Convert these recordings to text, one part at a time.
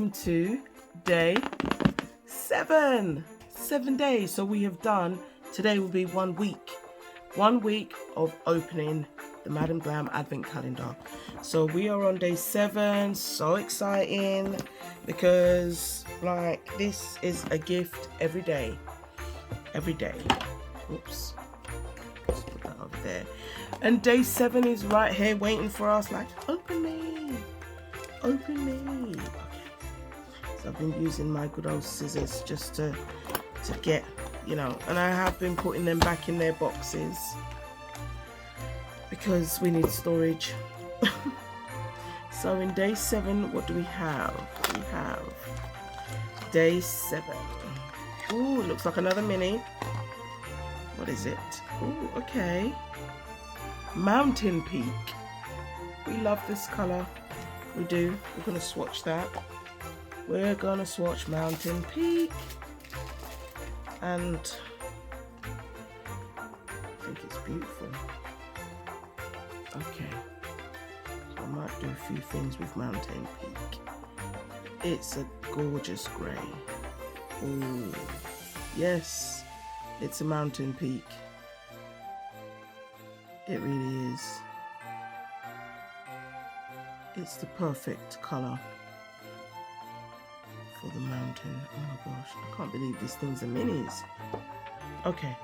welcome to day 7. 7 days. So we have done, today will be 1 week. 1 week of opening the Madam Glam advent calendar. So we are on day 7. So exciting, because like this is a gift every day. Every day. Oops. Let's put that over there. And day 7 is right here waiting for us, like, open me. Open me. Okay. So I've been using my good old scissors just to get, you know, and I have been putting them back in their boxes because we need storage. So in day 7, what do we have? We have day 7. Ooh, it looks like another mini. What is it? Ooh, okay. Mountain Peak. We love this color. We do. We're going to swatch that. We're going to swatch Mountain Peak. And I think it's beautiful. Okay. So I might do a few things with Mountain Peak. It's a gorgeous grey. Ooh. Yes. It's a Mountain Peak. It really is. It's the perfect colour for the mountain. Oh my gosh, I can't believe these things are minis. Okay,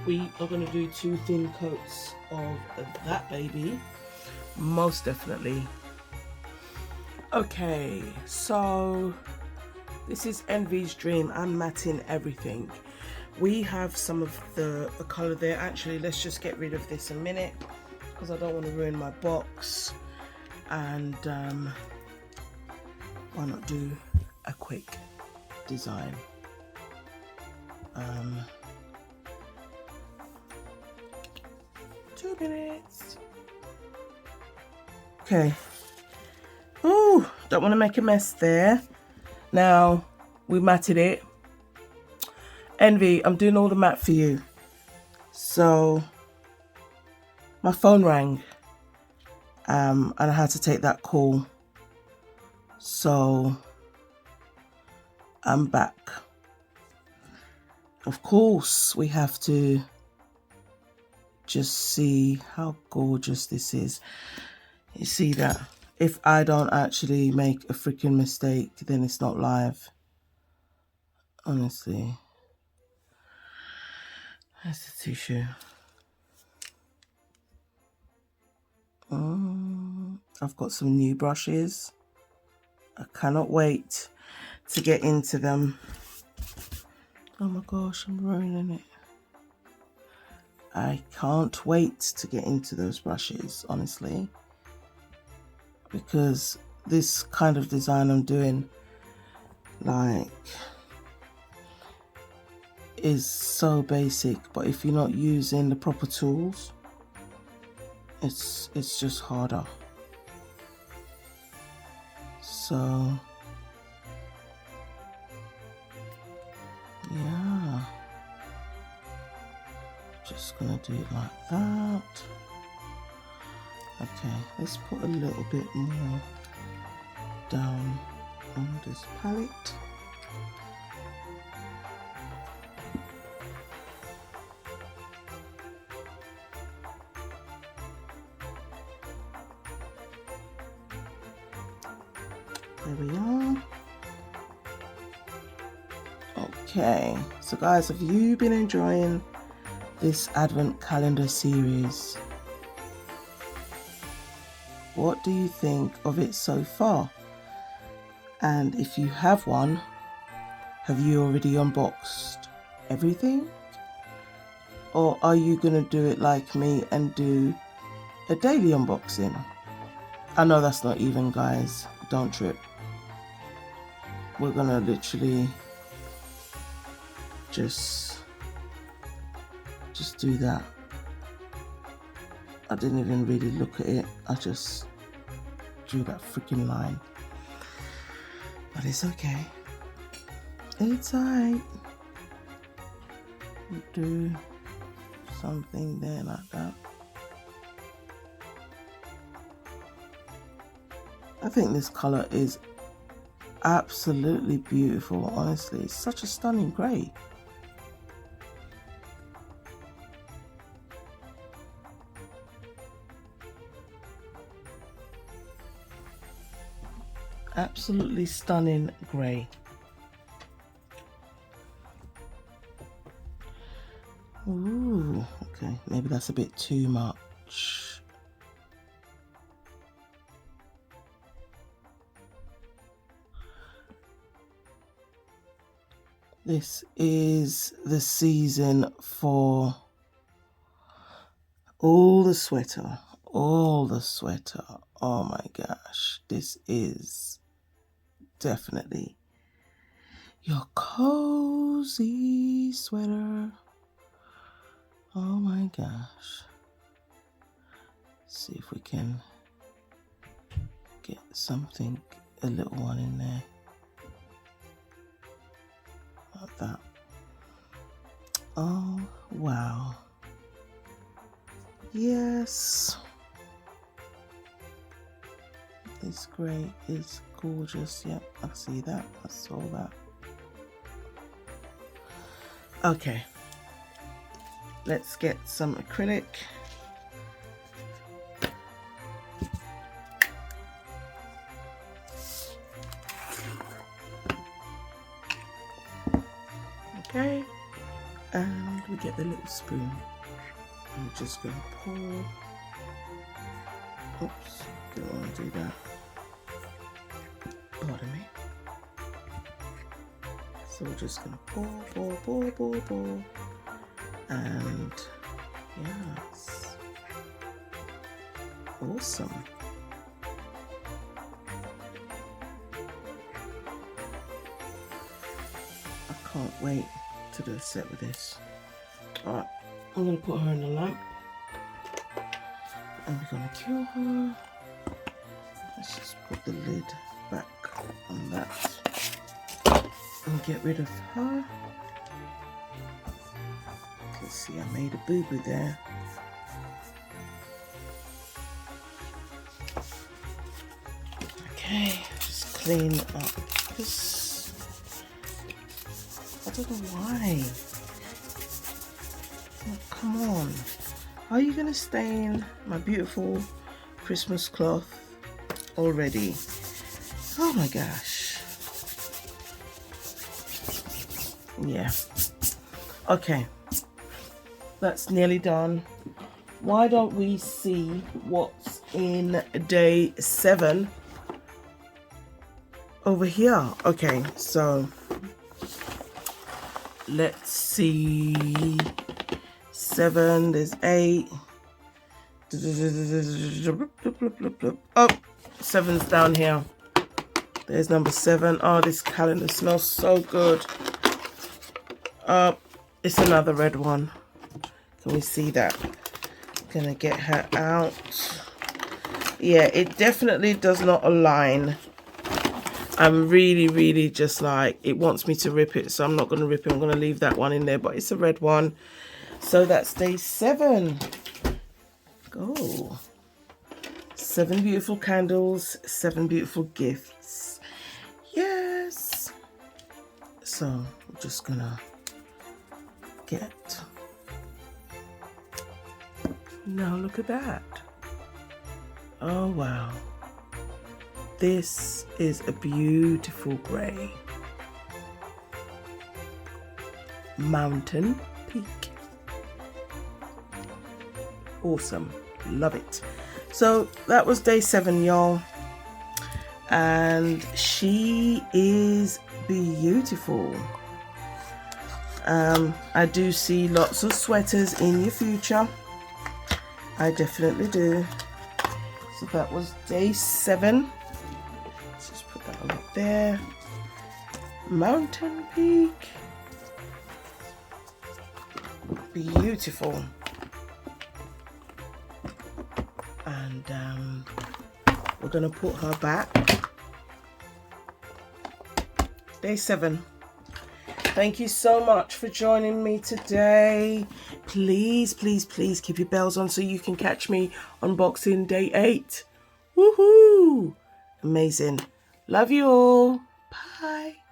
we are going to do 2 thin coats of that baby, most definitely. Okay, so this is Envy's Dream. I'm matting everything. We have some of the colour there. Actually, let's just get rid of this a minute because I don't want to ruin my box. And why not do a quick design? 2 minutes. Okay. Ooh, don't want to make a mess there. Now we matted it. Envy, I'm doing all the matte for you. So my phone rang. And I had to take that call, so I'm back. Of course, we have to just see how gorgeous this is. You see that? If I don't actually make a freaking mistake, then it's not live. Honestly. That's the tissue. I've got some new brushes. I cannot wait to get into them. Oh my gosh, I'm ruining it. I can't wait to get into those brushes, honestly. Because this kind of design I'm doing, like, is so basic. But if you're not using the proper tools, it's just harder. So yeah, just gonna do it like that. Okay, let's put a little bit more down on this palette. There we are. Okay, so guys, have you been enjoying this advent calendar series? What do you think of it so far? And if you have one, have you already unboxed everything? Or are you gonna do it like me and do a daily unboxing? I know that's not even, guys, don't trip. We're gonna literally just do that. I didn't even really look at it. I just drew that freaking line. But it's okay. It's alright. Do something there like that. I think this color is absolutely beautiful. Honestly, it's such a stunning grey. Absolutely stunning grey. Ooh, okay, maybe that's a bit too much. This is the season for all the sweater. All the sweater. Oh my gosh, this is definitely your cozy sweater. Oh my gosh. See if we can get something, a little one in there. Like that. Oh wow. Yes. It's great. It's gorgeous. Yep, I see that. I saw that. Okay. Let's get some acrylic. Okay. And we get the little spoon. I'm just going to pour. Oops, don't want to do that. Pardon me. So we're just going to pour. And yes, awesome. I can't wait to do a set with this. Alright, I'm going to put her in the lamp. And we're going to cure her. Let's just put the lid back on that. And get rid of her. Let's see, I made a boo-boo there. Okay, just clean up this. I don't know why. Oh, come on. Are you going to stain my beautiful Christmas cloth already? Oh my gosh. Yeah. Okay. That's nearly done. Why don't we see what's in day 7 over here? Okay, so let's see. 7, there's 8. Oh, 7's down here. There's number 7. Oh, this calendar smells so good. It's another red one. Can we see that? Gonna get her out. Yeah, it definitely does not align. I'm really just like, it wants me to rip it, so I'm not gonna rip it. I'm gonna leave that one in there, but it's a red one. So that's day 7. Go. 7 beautiful candles, 7 beautiful gifts. Yes. So I'm just gonna get. Now look at that. Oh wow. This is a beautiful grey. Mountain Peak. Awesome. Love it. So that was day 7, y'all. And she is beautiful. I do see lots of sweaters in your future. I definitely do. So that was day 7. Let's just put that on there. Mountain Peak. Beautiful. And we're going to put her back. Day 7. Thank you so much for joining me today. Please keep your bells on so you can catch me unboxing day 8. Woohoo! Amazing. Love you all. Bye.